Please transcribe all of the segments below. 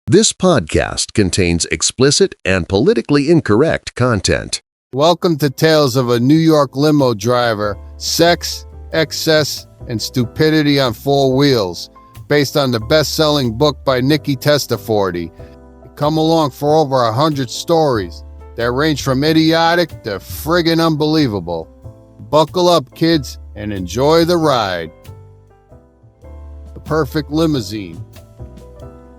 This podcast contains explicit and politically incorrect content. Welcome to Tales of a New York limo driver, sex, excess, and stupidity on four wheels, based on the best-selling book by Nikki Testaforty. Come along for over 100 stories that range from idiotic to friggin' unbelievable. Buckle up, kids, and enjoy the ride. The perfect limousine.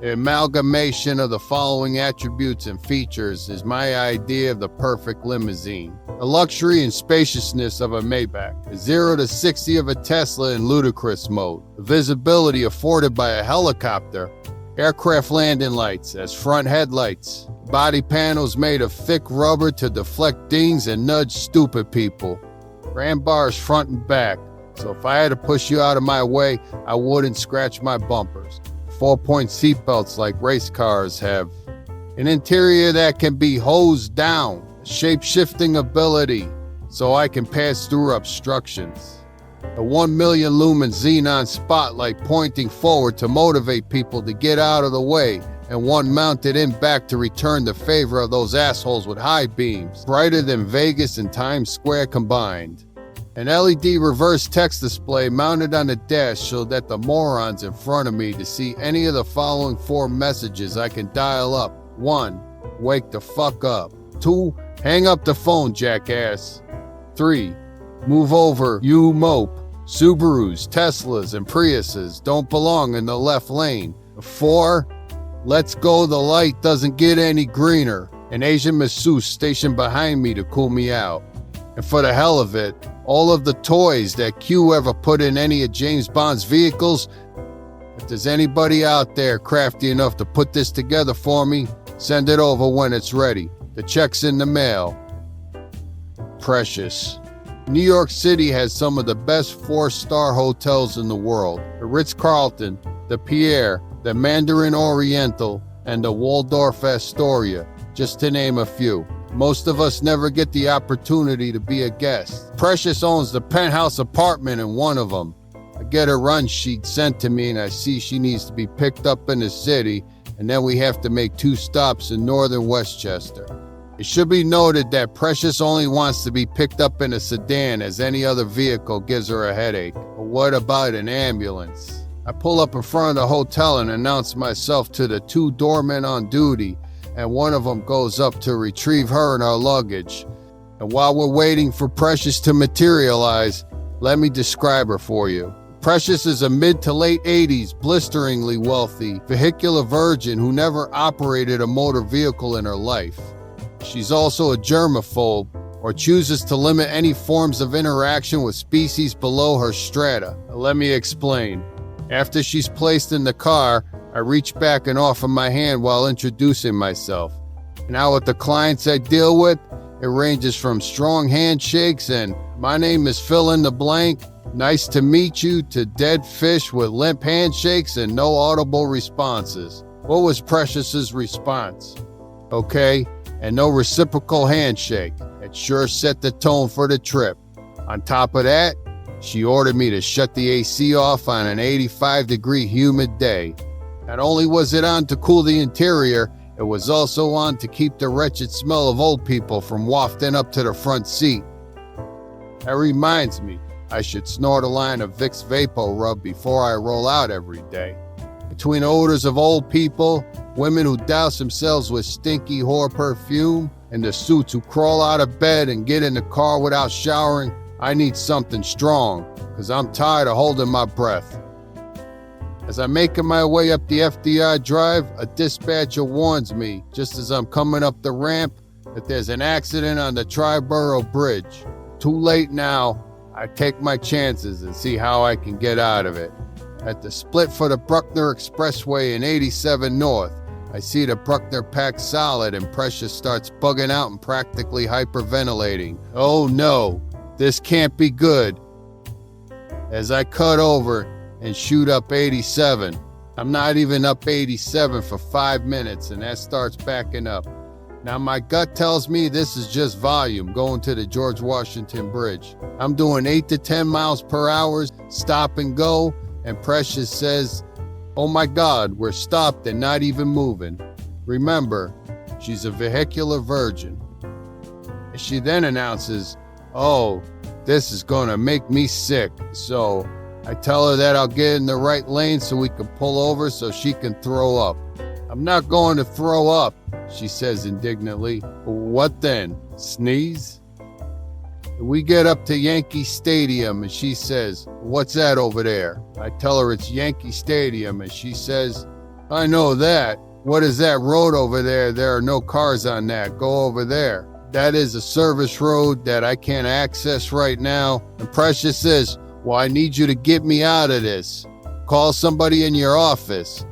The amalgamation of the following attributes and features is my idea of the perfect limousine. The luxury and spaciousness of a Maybach, the 0 to 60 of a Tesla in ludicrous mode, the visibility afforded by a helicopter, aircraft landing lights as front headlights, body panels made of thick rubber to deflect dings and nudge stupid people, ram bars front and back, so if I had to push you out of my way, I wouldn't scratch my bumpers. 4-point seatbelts like race cars have. An interior that can be hosed down, shape-shifting ability, so I can pass through obstructions. A 1 million lumen xenon spotlight pointing forward to motivate people to get out of the way, and one mounted in back to return the favor of those assholes with high beams, brighter than Vegas and Times Square combined. An LED reverse text display mounted on the dash so that the morons in front of me to see any of the following 4 messages I can dial up. 1. Wake the fuck up. 2. Hang up the phone, jackass. 3. Move over, you mope. Subarus, Teslas, and Priuses don't belong in the left lane. 4. Let's go, the light doesn't get any greener. An Asian masseuse stationed behind me to cool me out. And for the hell of it, all of the toys that Q ever put in any of James Bond's vehicles, if there's anybody out there crafty enough to put this together for me, send it over when it's ready. The check's in the mail. Precious. New York City has some of the best 4-star hotels in the world. The Ritz-Carlton, the Pierre, the Mandarin Oriental, and the Waldorf Astoria, just to name a few. Most of us never get the opportunity to be a guest. Precious owns the penthouse apartment in one of them. I get a run sheet sent to me and I see she needs to be picked up in the city, and then we have to make 2 stops in northern Westchester. It should be noted that Precious only wants to be picked up in a sedan, as any other vehicle gives her a headache. But what about an ambulance? I pull up in front of the hotel and announce myself to the 2 doormen on duty, and one of them goes up to retrieve her and our luggage. And while we're waiting for Precious to materialize, let me describe her for you. Precious is a mid to late 80s, blisteringly wealthy, vehicular virgin who never operated a motor vehicle in her life. She's also a germaphobe, or chooses to limit any forms of interaction with species below her strata. Let me explain. After she's placed in the car, I reach back and offer my hand while introducing myself. Now with the clients I deal with, it ranges from strong handshakes and "my name is fill in the blank, nice to meet you" to dead fish with limp handshakes and no audible responses. What was Precious's response? Okay, and no reciprocal handshake. It sure set the tone for the trip. On top of that, she ordered me to shut the AC off on an 85-degree humid day. Not only was it on to cool the interior, it was also on to keep the wretched smell of old people from wafting up to the front seat. That reminds me, I should snort a line of Vicks Vapo Rub before I roll out every day. Between odors of old people, women who douse themselves with stinky whore perfume, and the suits who crawl out of bed and get in the car without showering, I need something strong, because I'm tired of holding my breath. As I'm making my way up the FDR Drive, a dispatcher warns me, just as I'm coming up the ramp, that there's an accident on the Triborough Bridge. Too late now. I take my chances and see how I can get out of it. At the split for the Bruckner Expressway in 87 North, I see the Bruckner packed solid and Precious starts bugging out and practically hyperventilating. Oh no, this can't be good. As I cut over and shoot up 87. I'm not even up 87 for 5 minutes, and that starts backing up. Now my gut tells me this is just volume going to the George Washington Bridge. I'm doing 8 to 10 miles per hour, stop and go, and Precious says, Oh my God, we're stopped and not even moving. Remember, she's a vehicular virgin. And she then announces, oh, this is gonna make me sick. So I tell her that I'll get in the right lane so we can pull over so she can throw up. I'm not going to throw up, she says indignantly. What then? Sneeze? We get up to Yankee Stadium and she says, what's that over there? I tell her it's Yankee Stadium and she says, I know that. What is that road over there? There are no cars on that. Go over there. That is a service road that I can't access right now. And Precious says, well, I need you to get me out of this. Call somebody in your office.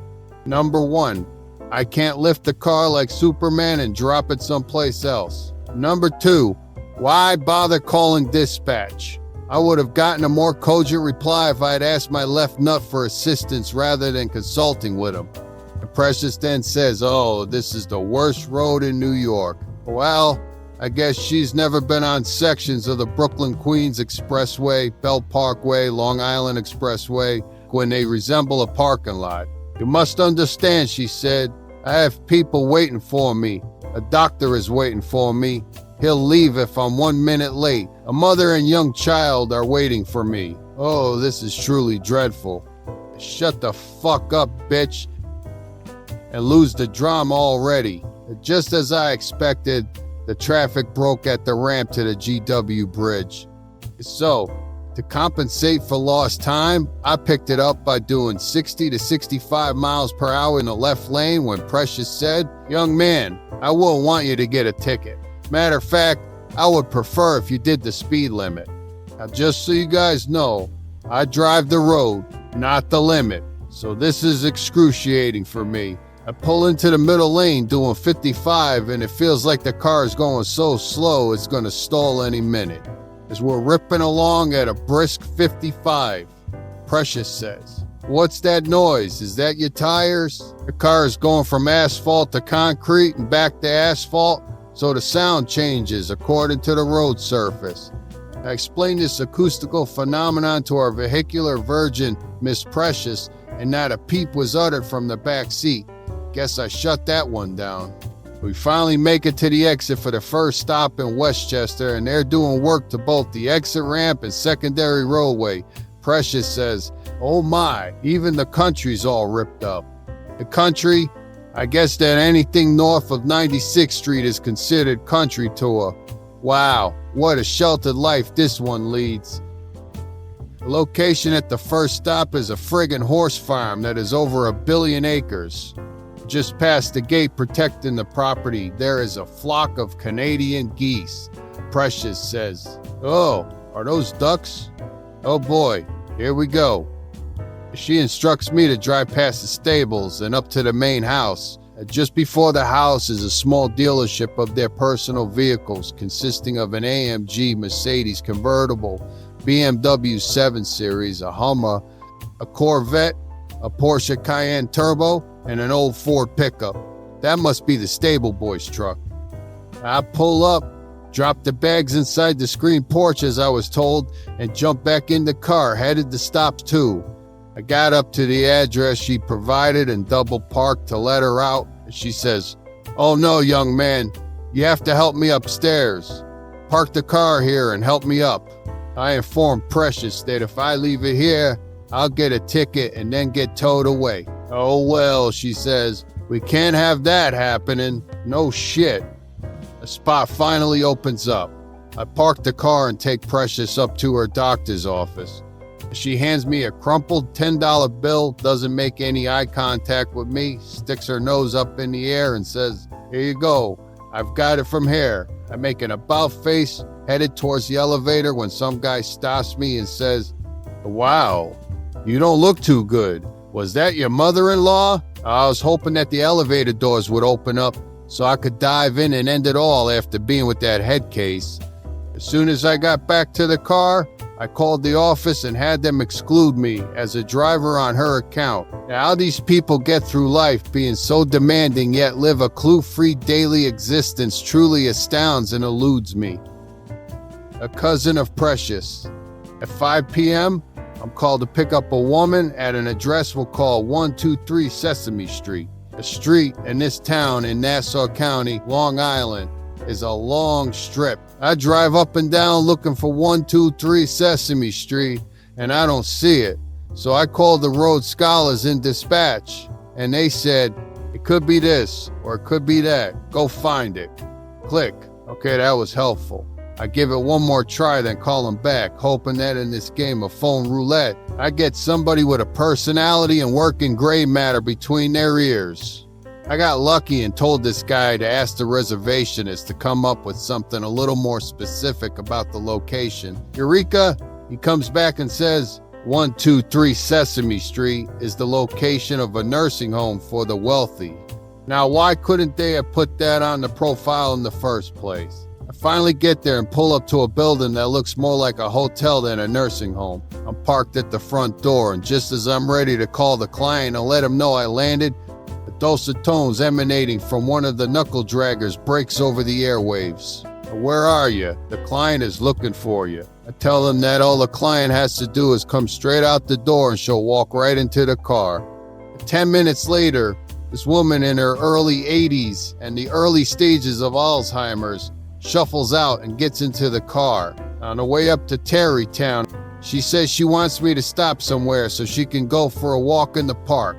Number one, I can't lift the car like Superman and drop it someplace else. Number two, why bother calling dispatch? I would have gotten a more cogent reply if I had asked my left nut for assistance rather than consulting with him. And Precious then says, oh, this is the worst road in New York. Well, I guess she's never been on sections of the Brooklyn-Queens Expressway, Belt Parkway, Long Island Expressway, when they resemble a parking lot. You must understand, she said, I have people waiting for me. A doctor is waiting for me. He'll leave if I'm 1 minute late. A mother and young child are waiting for me. Oh, this is truly dreadful. Shut the fuck up, bitch, and lose the drama already. Just as I expected, the traffic broke at the ramp to the GW bridge. So, to compensate for lost time, I picked it up by doing 60 to 65 miles per hour in the left lane when Precious said, young man, I wouldn't want you to get a ticket. Matter of fact, I would prefer if you did the speed limit. Now, just so you guys know, I drive the road, not the limit. So this is excruciating for me. I pull into the middle lane doing 55 and it feels like the car is going so slow it's going to stall any minute. As we're ripping along at a brisk 55, Precious says, what's that noise? Is that your tires? The car is going from asphalt to concrete and back to asphalt, so the sound changes according to the road surface. I explained this acoustical phenomenon to our vehicular virgin, Miss Precious, and not a peep was uttered from the back seat. Guess I shut that one down. We finally make it to the exit for the first stop in Westchester, and they're doing work to both the exit ramp and secondary roadway. Precious says, oh my, even the country's all ripped up. The country, I guess that anything north of 96th Street is considered country to her. Wow, what a sheltered life this one leads. The location at the first stop is a friggin' horse farm that is over 1 billion acres. Just past the gate protecting the property, there is a flock of Canadian geese. Precious says, oh, are those ducks? Oh boy, here we go. She instructs me to drive past the stables and up to the main house. Just before the house is a small dealership of their personal vehicles consisting of an AMG Mercedes convertible, BMW 7 Series, a Hummer, a Corvette, a Porsche Cayenne Turbo, and an old Ford pickup. That must be the stable boy's truck. I pull up, drop the bags inside the screen porch as I was told, and jump back in the car, headed to stop 2. I got up to the address she provided and double parked to let her out. And she says, oh no, young man, you have to help me upstairs. Park the car here and help me up. I informed Precious that if I leave it here, I'll get a ticket and then get towed away. Oh well, she says, we can't have that happening. No shit. A spot finally opens up. I park the car and take Precious up to her doctor's office. She hands me a crumpled $10 bill, doesn't make any eye contact with me, sticks her nose up in the air and says, here you go, I've got it from here. I make an about face, headed towards the elevator when some guy stops me and says, wow, you don't look too good. Was that your mother-in-law? I was hoping that the elevator doors would open up so I could dive in and end it all after being with that head case. As soon as I got back to the car, I called the office and had them exclude me as a driver on her account. Now, how these people get through life being so demanding yet live a clue-free daily existence truly astounds and eludes me. A cousin of Precious. At 5 p.m., a I'm called to pick up a woman at an address we'll call 123 Sesame Street. A street in this town in Nassau County, Long Island, is a long strip. I drive up and down looking for 123 Sesame Street, and I don't see it. So I called the road scholars in dispatch, and they said, it could be this, or it could be that. Go find it. Click. Okay, that was helpful. I give it one more try, then call them back, hoping that in this game of phone roulette, I get somebody with a personality and working gray matter between their ears. I got lucky and told this guy to ask the reservationist to come up with something a little more specific about the location. Eureka! He comes back and says, 123 Sesame Street is the location of a nursing home for the wealthy. Now, why couldn't they have put that on the profile in the first place? I finally get there and pull up to a building that looks more like a hotel than a nursing home. I'm parked at the front door, and just as I'm ready to call the client and let him know I landed, a dulcet tones emanating from one of the knuckle draggers breaks over the airwaves. Where are you? The client is looking for you. I tell them that all the client has to do is come straight out the door and she'll walk right into the car. 10 minutes later, this woman in her early 80s and the early stages of Alzheimer's shuffles out and gets into the car. On the way up to Tarrytown, she says she wants me to stop somewhere so she can go for a walk in the park.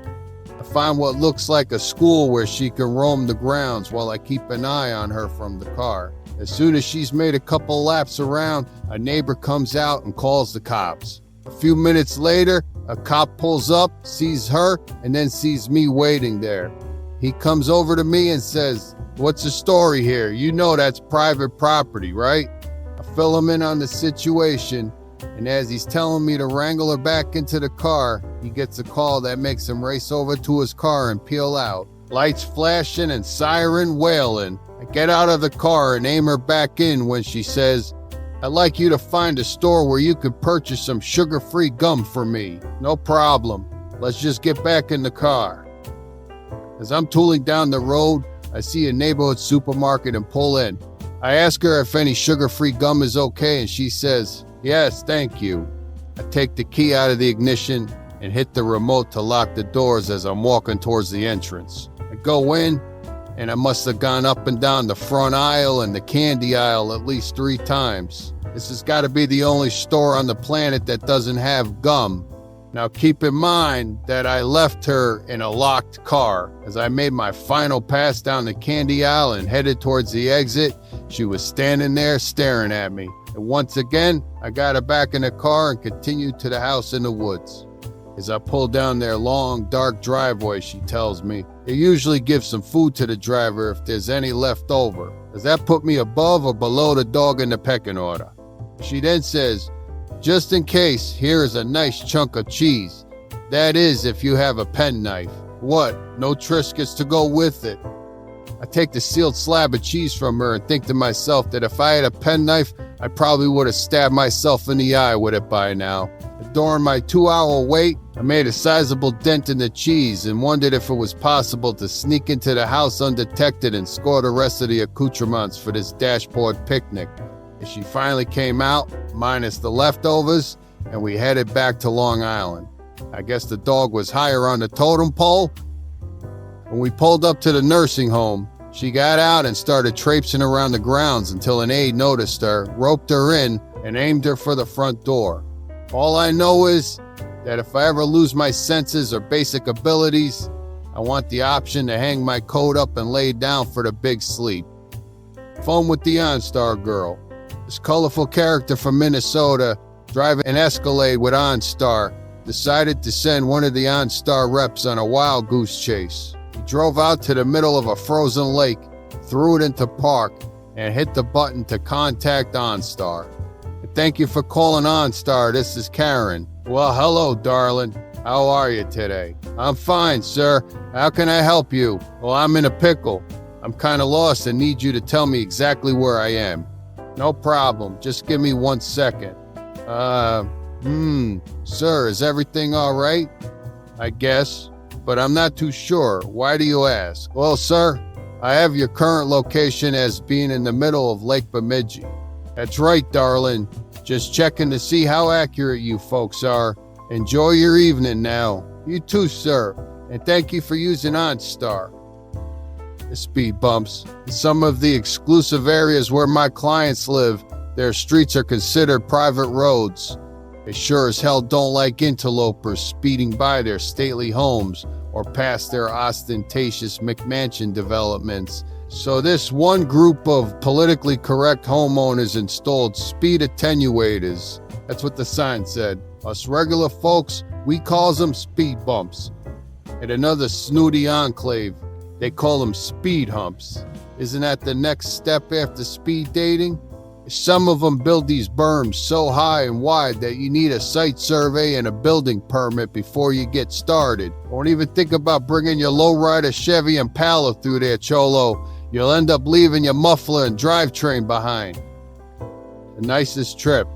I find what looks like a school where she can roam the grounds while I keep an eye on her from the car. As soon as she's made a couple laps around, a neighbor comes out and calls the cops. A few minutes later, a cop pulls up, sees her, and then sees me waiting there. He comes over to me and says, "What's the story here? You know that's private property, right?" I fill him in on the situation, and as he's telling me to wrangle her back into the car, he gets a call that makes him race over to his car and peel out. Lights flashing and siren wailing. I get out of the car and aim her back in when she says, "I'd like you to find a store where you could purchase some sugar-free gum for me." No problem. Let's just get back in the car. As I'm tooling down the road, I see a neighborhood supermarket and pull in. I ask her if any sugar-free gum is okay, and she says, "Yes, thank you." I take the key out of the ignition and hit the remote to lock the doors as I'm walking towards the entrance. I go in, and I must have gone up and down the front aisle and the candy aisle at least 3 times. This has got to be the only store on the planet that doesn't have gum. Now keep in mind that I left her in a locked car. As I made my final pass down the candy aisle and headed towards the exit, she was standing there staring at me. And once again, I got her back in the car and continued to the house in the woods. As I pull down their long, dark driveway, she tells me, they usually give some food to the driver if there's any left over. Does that put me above or below the dog in the pecking order? She then says, just in case, here is a nice chunk of cheese. That is, if you have a penknife. What? No Triscuits to go with it. I take the sealed slab of cheese from her and think to myself that if I had a penknife, I probably would have stabbed myself in the eye with it by now. During my 2-hour wait, I made a sizable dent in the cheese and wondered if it was possible to sneak into the house undetected and score the rest of the accoutrements for this dashboard picnic. And she finally came out, minus the leftovers, and we headed back to Long Island. I guess the dog was higher on the totem pole. When we pulled up to the nursing home, she got out and started traipsing around the grounds until an aide noticed her, roped her in, and aimed her for the front door. All I know is that if I ever lose my senses or basic abilities, I want the option to hang my coat up and lay down for the big sleep. Phone with the OnStar girl. This colorful character from Minnesota, driving an Escalade with OnStar, decided to send one of the OnStar reps on a wild goose chase. He drove out to the middle of a frozen lake, threw it into park, and hit the button to contact OnStar. Thank you for calling OnStar. This is Karen. Well, hello, darling. How are you today? I'm fine, sir. How can I help you? Well, I'm in a pickle. I'm kind of lost and need you to tell me exactly where I am. No problem. Just give me 1 second. Sir, is everything all right? I guess, but I'm not too sure. Why do you ask? Well, sir, I have your current location as being in the middle of Lake Bemidji. That's right, darling. Just checking to see how accurate you folks are. Enjoy your evening now. You too, sir. And thank you for using OnStar. The speed bumps. In some of the exclusive areas where my clients live, their streets are considered private roads. They sure as hell don't like interlopers speeding by their stately homes or past their ostentatious McMansion developments. So this one group of politically correct homeowners installed speed attenuators. That's what the sign said. Us regular folks, we calls them speed bumps. At another snooty enclave, they call them speed humps. Isn't that the next step after speed dating? Some of them build these berms so high and wide that you need a site survey and a building permit before you get started. Don't even think about bringing your lowrider Chevy Impala through there, Cholo. You'll end up leaving your muffler and drivetrain behind. The nicest trip,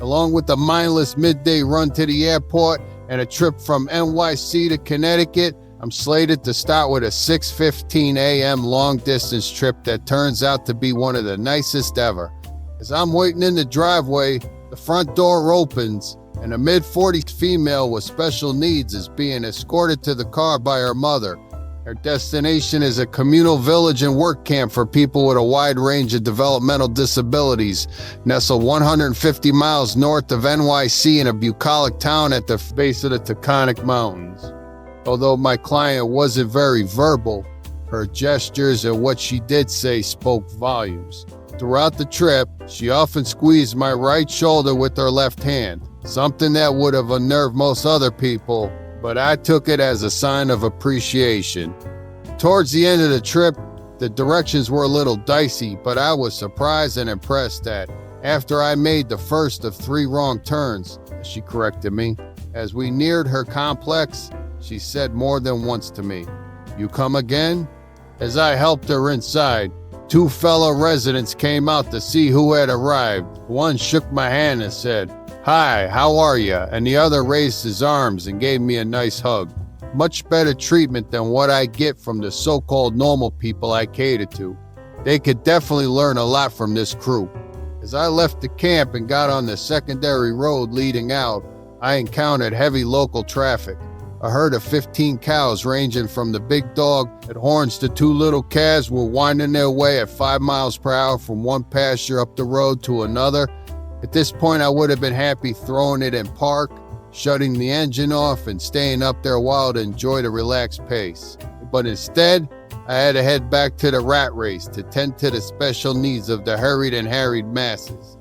along with the mindless midday run to the airport and a trip from NYC to Connecticut, I'm slated to start with a 6:15 a.m. long-distance trip that turns out to be one of the nicest ever. As I'm waiting in the driveway, the front door opens, and a mid-40s female with special needs is being escorted to the car by her mother. Her destination is a communal village and work camp for people with a wide range of developmental disabilities, nestled 150 miles north of NYC in a bucolic town at the base of the Taconic Mountains. Although my client wasn't very verbal, her gestures and what she did say spoke volumes. Throughout the trip, she often squeezed my right shoulder with her left hand, something that would have unnerved most other people, but I took it as a sign of appreciation. Towards the end of the trip, the directions were a little dicey, but I was surprised and impressed that after I made the first of 3 wrong turns, she corrected me, as we neared her complex, she said more than once to me, "You come again?" As I helped her inside, 2 fellow residents came out to see who had arrived. One shook my hand and said, "Hi, how are ya?" And the other raised his arms and gave me a nice hug. Much better treatment than what I get from the so-called normal people I cater to. They could definitely learn a lot from this crew. As I left the camp and got on the secondary road leading out, I encountered heavy local traffic. A herd of 15 cows ranging from the big dog that horns to 2 little calves were winding their way at 5 miles per hour from one pasture up the road to another. At this point, I would have been happy throwing it in park, shutting the engine off, and staying up there a while to enjoy the relaxed pace. But instead, I had to head back to the rat race to tend to the special needs of the hurried and harried masses.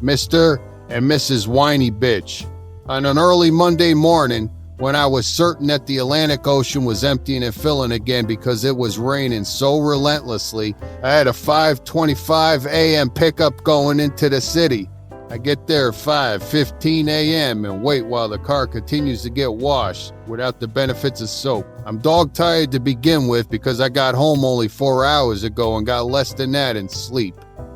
Mr. and Mrs. Whiny Bitch. On an early Monday morning, when I was certain that the Atlantic Ocean was emptying and filling again because it was raining so relentlessly, I had a 5:25 a.m. pickup going into the city. I get there at 5:15 a.m. and wait while the car continues to get washed without the benefits of soap. I'm dog-tired to begin with because I got home only 4 hours ago and got less than that in sleep.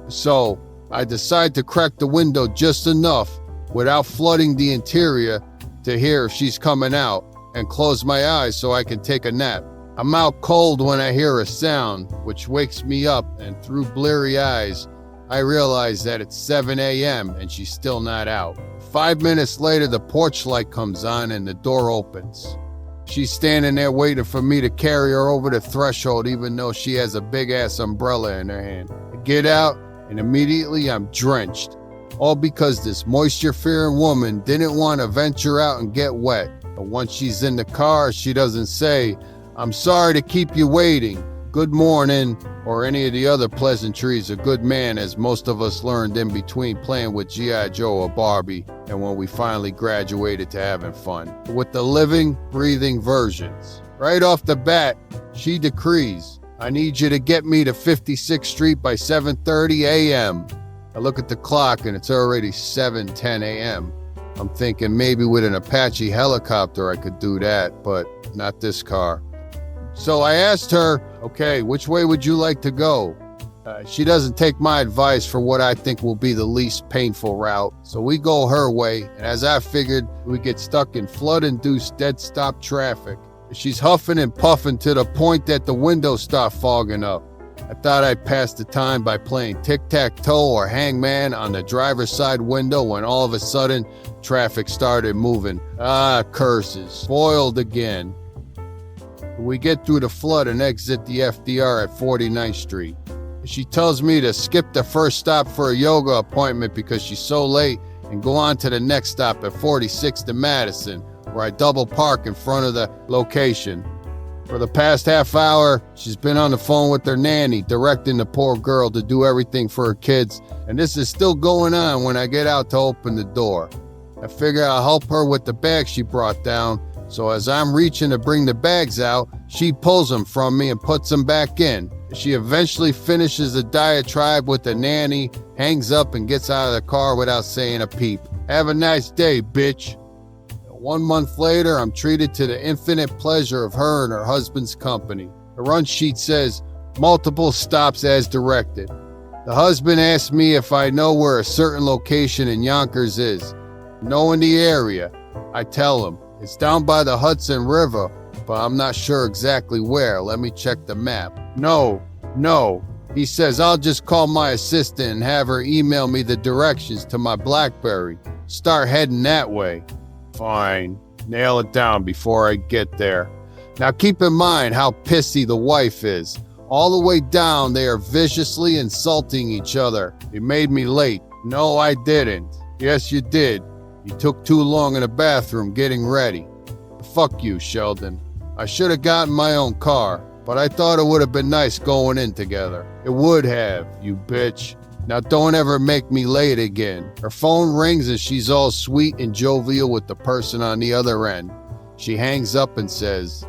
So I decide to crack the window just enough without flooding the interior to hear if she's coming out, and close my eyes so I can take a nap. I'm out cold when I hear a sound, which wakes me up, and through bleary eyes, I realize that it's 7 a.m. and she's still not out. 5 minutes later, the porch light comes on and the door opens. She's standing there waiting for me to carry her over the threshold, even though she has a big-ass umbrella in her hand. I get out, and immediately I'm drenched. All because this moisture-fearing woman didn't want to venture out and get wet. But once she's in the car, she doesn't say, "I'm sorry to keep you waiting, good morning," or any of the other pleasantries a good man, as most of us learned in between playing with G.I. Joe or Barbie and when we finally graduated to having fun. With the living, breathing versions. Right off the bat, she decrees, "I need you to get me to 56th Street by 7:30 a.m. I look at the clock and it's already 7:10 a.m. I'm thinking maybe with an Apache helicopter I could do that, but not this car. So I asked her, "Okay, which way would you like to go?" She doesn't take my advice for what I think will be the least painful route, so we go her way, and as I figured, we get stuck in flood-induced dead-stop traffic. She's huffing and puffing to the point that the windows start fogging up. I thought I'd pass the time by playing tic-tac-toe or hangman on the driver's side window when all of a sudden traffic started moving. Ah, curses. Spoiled again. We get through the flood and exit the FDR at 49th Street. She tells me to skip the first stop for a yoga appointment because she's so late and go on to the next stop at 46th and Madison, where I double park in front of the location. For the past half hour, she's been on the phone with her nanny, directing the poor girl to do everything for her kids, and this is still going on when I get out to open the door. I figure I'll help her with the bag she brought down, so as I'm reaching to bring the bags out, she pulls them from me and puts them back in. She eventually finishes the diatribe with the nanny, hangs up and gets out of the car without saying a peep. Have a nice day, bitch. 1 month later, I'm treated to the infinite pleasure of her and her husband's company. The run sheet says, multiple stops as directed. The husband asks me if I know where a certain location in Yonkers is. Know in the area. I tell him, it's down by the Hudson River, but I'm not sure exactly where. Let me check the map. No. He says I'll just call my assistant and have her email me the directions to my BlackBerry. Start heading that way. Fine. Nail it down before I get there. Now keep in mind how pissy the wife is. All the way down, they are viciously insulting each other. You made me late. No, I didn't. Yes, you did. You took too long in the bathroom getting ready. Fuck you, Sheldon. I should have gotten my own car, but I thought it would have been nice going in together. It would have, you bitch. Now don't ever make me late again. Her phone rings and she's all sweet and jovial with the person on the other end. She hangs up and says,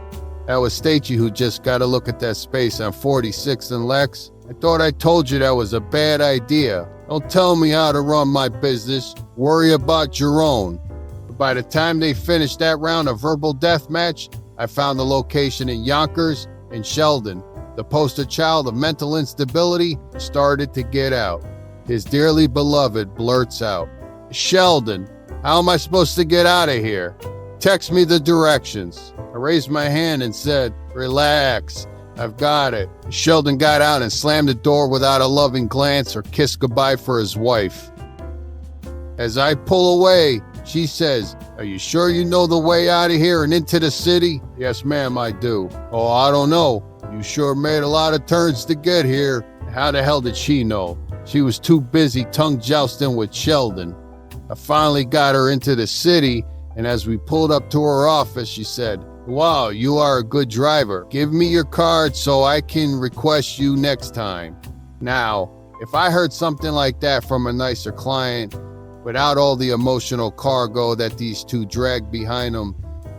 that was Stacey who just got a look at that space on 46th and Lex. I thought I told you that was a bad idea. Don't tell me how to run my business. Worry about your own. But by the time they finished that round of verbal deathmatch, I found the location in Yonkers and Sheldon. The poster child of mental instability started to get out. His dearly beloved blurts out, Sheldon, how am I supposed to get out of here? Text me the directions. I raised my hand and said, relax, I've got it. Sheldon got out and slammed the door without a loving glance or kiss goodbye for his wife. As I pull away, she says, are you sure you know the way out of here and into the city? Yes, ma'am, I do. Oh, I don't know. You sure made a lot of turns to get here. How the hell did she know? She was too busy tongue jousting with Sheldon. I finally got her into the city, and as we pulled up to her office, she said, wow, you are a good driver. Give me your card so I can request you next time. Now, if I heard something like that from a nicer client, without all the emotional cargo that these two dragged behind them,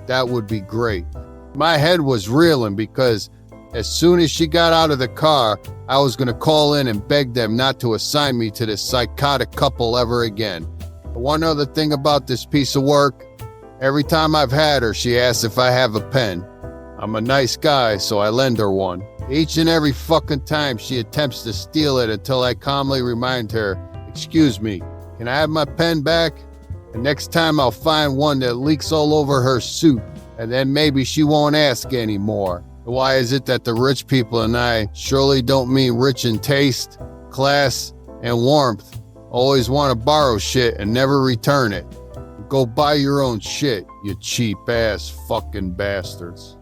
that would be great. My head was reeling because as soon as she got out of the car, I was going to call in and beg them not to assign me to this psychotic couple ever again. But one other thing about this piece of work, every time I've had her, she asks if I have a pen. I'm a nice guy, so I lend her one. Each and every fucking time she attempts to steal it until I calmly remind her, excuse me, can I have my pen back? And next time I'll find one that leaks all over her suit, and then maybe she won't ask anymore. Why is it that the rich people and I surely don't mean rich in taste, class, and warmth, always want to borrow shit and never return it? Go buy your own shit, you cheap ass fucking bastards.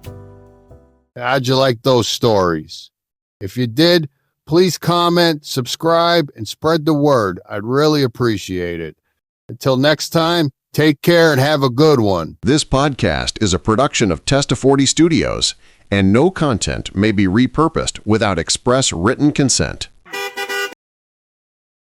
How'd you like those stories? If you did, please comment, subscribe, and spread the word. I'd really appreciate it. Until next time, take care and have a good one. This podcast is a production of Testa 40 Studios, and no content may be repurposed without express written consent.